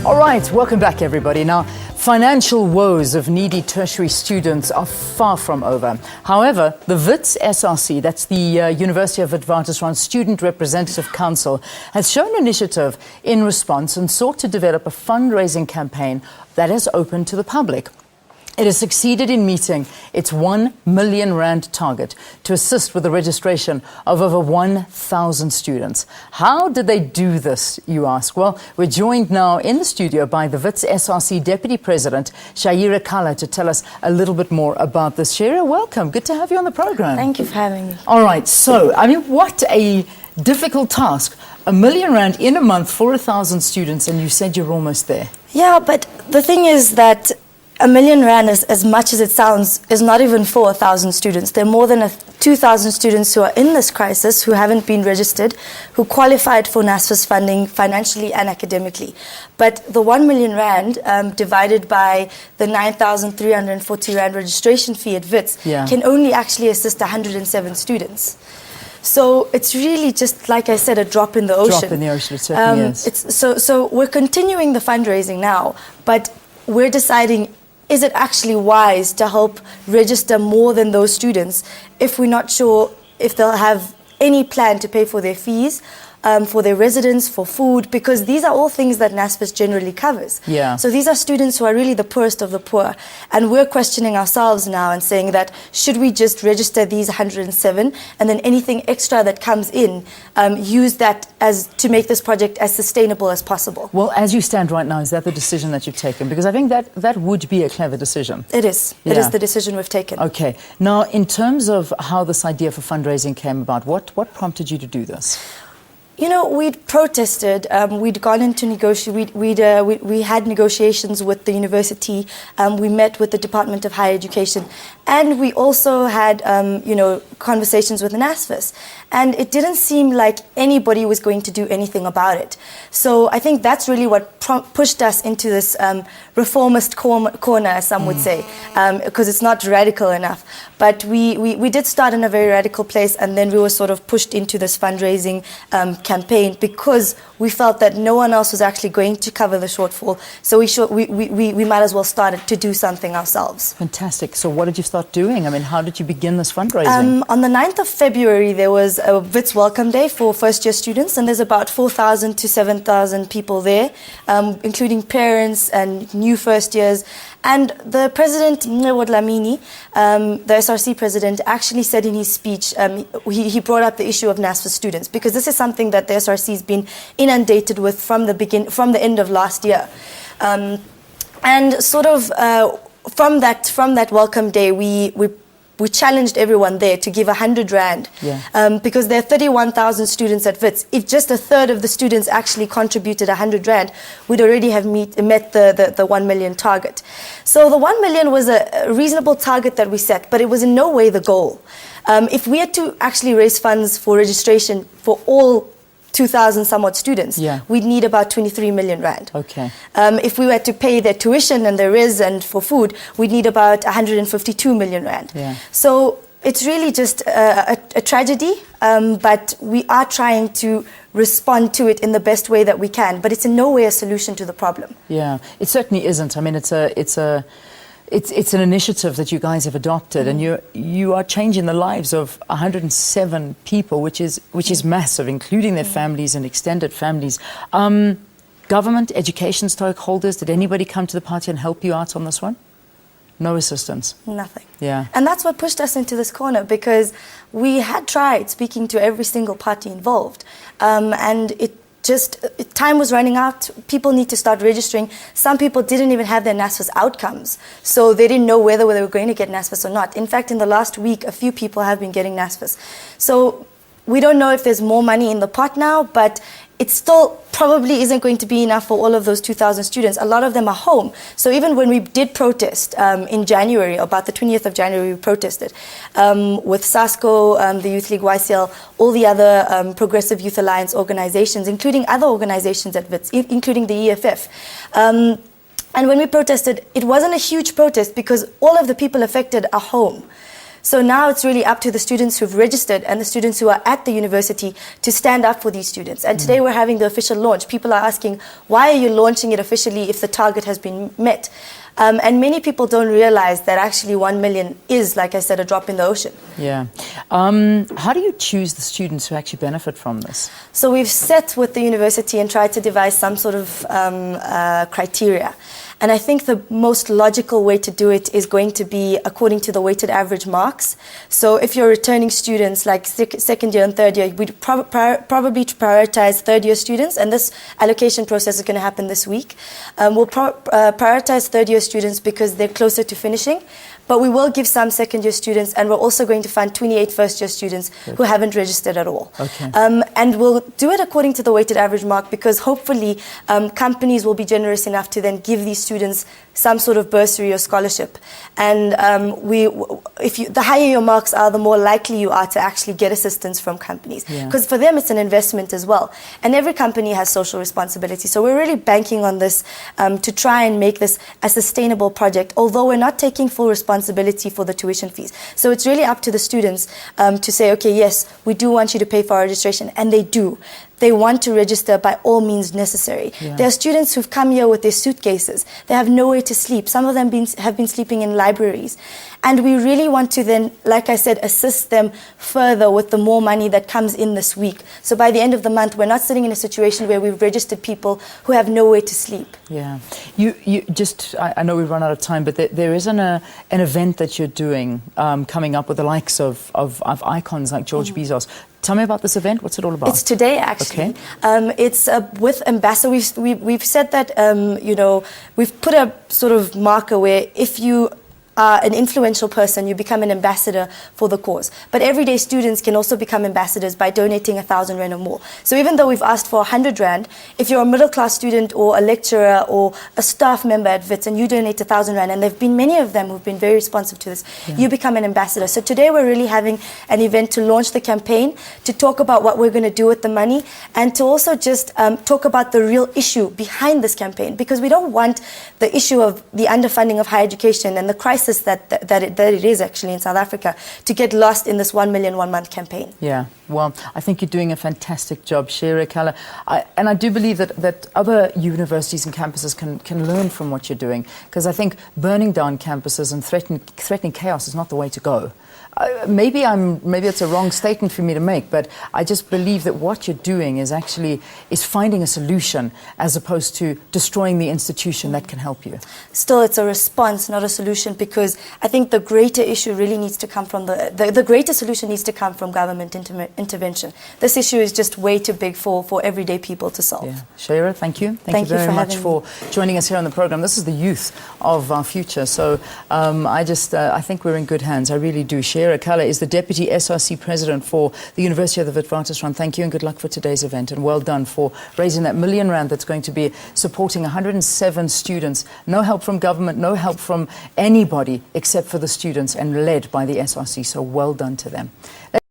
All right, welcome back everybody. Now, financial woes of needy tertiary students are far from over. However, the Wits SRC, that's the University of Witwatersrand Student Representative Council, has shown initiative in response and sought to develop a fundraising campaign that is open to the public. It has succeeded in meeting its R1 million target to assist with the registration of over 1,000 students. How did they do this, you ask? Well, we're joined now in the studio by the Wits SRC Deputy President, Shaira Kala, to tell us a little bit more about this. Shaira, welcome. Good to have you on the program. Thank you for having me. All right, so, I mean, what a difficult task. R1 million in a month for 1,000 students, and you said you're almost there. Yeah, but the thing is that R1 million, as much as it sounds, is not even for 1,000 students. There are more than 2,000 students who are in this crisis, who haven't been registered, who qualified for NSFAS funding financially and academically. But the R1 million divided by the 9,340 Rand registration fee at Wits can only actually assist 107 students. So it's really just, like I said, a drop in the ocean. Drop in the ocean, it certainly is. So we're continuing the fundraising now, but we're deciding, is it actually wise to help register more than those students if we're not sure if they'll have any plan to pay for their fees, for their residence, for food, because these are all things that NSFAS generally covers. Yeah. So these are students who are really the poorest of the poor. And we're questioning ourselves now and saying that, should we just register these 107 and then anything extra that comes in, use that as to make this project as sustainable as possible? Well, as you stand right now, is that the decision that you've taken? Because I think that would be a clever decision. It is. Yeah. It is the decision we've taken. Okay. Now, in terms of how this idea for fundraising came about, what prompted you to do this? You know, we'd protested, we'd gone into we had negotiations with the university, we met with the Department of Higher Education, and we also had, conversations with NSFAS. And it didn't seem like anybody was going to do anything about it. So I think that's really what pushed us into this reformist corner, as some would say, because it's not radical enough. But we did start in a very radical place, and then we were sort of pushed into this fundraising campaign because we felt that no one else was actually going to cover the shortfall. So we might as well start to do something ourselves. Fantastic. So what did you start doing? I mean, how did you begin this fundraising? On the 9th of February, there was a Wits Welcome Day for first-year students, and there's about 4,000 to 7,000 people there, including parents and new first years. And the president, Lamini, the SRC president, actually said in his speech, he brought up the issue of NSFAS students, because this is something that the SRC has been inundated with from the end of last year. And sort of from that welcome day, we challenged everyone there to give 100 Rand, because there are 31,000 students at Wits. If just a third of the students actually contributed 100 Rand, we'd already have met the 1 million target. So the 1 million was a reasonable target that we set, but it was in no way the goal. If we had to actually raise funds for registration for all 2,000 somewhat students, we'd need about 23 million Rand. Okay. If we were to pay their tuition and their and for food, we'd need about 152 million Rand. Yeah. So it's really just a tragedy, but we are trying to respond to it in the best way that we can, but it's in no way a solution to the problem. Yeah, it certainly isn't. I mean, it's an initiative that you guys have adopted, and you are changing the lives of 107 people, which is massive, including their families and extended families. Government, education stakeholders, did anybody come to the party and help you out on this one? No assistance? Nothing. Yeah. And that's what pushed us into this corner, because we had tried speaking to every single party involved, and time was running out. People need to start registering. Some people didn't even have their NSFAS outcomes, so they didn't know whether they were going to get NSFAS or not. In fact, in the last week, a few people have been getting NSFAS. So we don't know if there's more money in the pot now, but it still probably isn't going to be enough for all of those 2,000 students. A lot of them are home. So even when we did protest in January, about the 20th of January, we protested with SASCO, the Youth League YCL, all the other Progressive Youth Alliance organizations, including other organizations at Wits, including the EFF. And when we protested, it wasn't a huge protest because all of the people affected are home. So now it's really up to the students who've registered and the students who are at the university to stand up for these students. And today we're having the official launch. People are asking, why are you launching it officially if the target has been met? And many people don't realize that actually 1 million is, like I said, a drop in the ocean. Yeah. How do you choose the students who actually benefit from this? So we've sat with the university and tried to devise some sort of criteria. And I think the most logical way to do it is going to be according to the weighted average marks. So if you're returning students like second year and third year, we'd probably prioritize third year students, and this allocation process is going to happen this week. We'll prioritize third year students because they're closer to finishing. But we will give some second-year students, and we're also going to fund 28 first-year students who haven't registered at all. Okay. And we'll do it according to the weighted average mark because hopefully companies will be generous enough to then give these students some sort of bursary or scholarship. And the higher your marks are, the more likely you are to actually get assistance from companies. Because for them, it's an investment as well. And every company has social responsibility. So we're really banking on this to try and make this a sustainable project, although we're not taking full responsibility for the tuition fees. So it's really up to the students to say, okay, yes, we do want you to pay for our registration, and they do. They want to register by all means necessary. There are students who've come here with their suitcases. They have nowhere to sleep. Some of them have been sleeping in libraries. And we really want to then, like I said, assist them further with the more money that comes in this week. So by the end of the month, we're not sitting in a situation where we've registered people who have nowhere to sleep. Yeah. I know we've run out of time, but there is an event that you're doing coming up with the likes of icons like George Bezos. Tell me about this event. What's it all about? It's today, actually. Okay. It's with ambassadors. We've said that, we've put a sort of marker where if you are an influential person, you become an ambassador for the cause. But everyday students can also become ambassadors by donating 1,000 Rand or more. So even though we've asked for 100 Rand, if you're a middle-class student or a lecturer or a staff member at Wits and you donate 1,000 Rand, and there have been many of them who've been very responsive to this, you become an ambassador. So today we're really having an event to launch the campaign, to talk about what we're going to do with the money, and to also just talk about the real issue behind this campaign, because we don't want the issue of the underfunding of higher education and the crisis that it is actually in South Africa to get lost in this 1 million 1 month campaign. Yeah, well, I think you're doing a fantastic job, Shera Kala. And I do believe that other universities and campuses can learn from what you're doing, because I think burning down campuses and threatening chaos is not the way to go. Maybe it's a wrong statement for me to make, but I just believe that what you're doing is finding a solution as opposed to destroying the institution that can help you. Still, it's a response, not a solution, because I think the greater issue really needs to come from the greater solution needs to come from government intervention. This issue is just way too big for everyday people to solve. Yeah. Shera, thank you. Thank you very much for joining us here on the program. This is the youth of our future. So I think we're in good hands. I really do. Shera Kala is the Deputy SRC President for the University of the Witwatersrand. Thank you and good luck for today's event, and well done for raising that R1 million that's going to be supporting 107 students. No help from government, no help from anybody except for the students, and led by the SRC. So well done to them.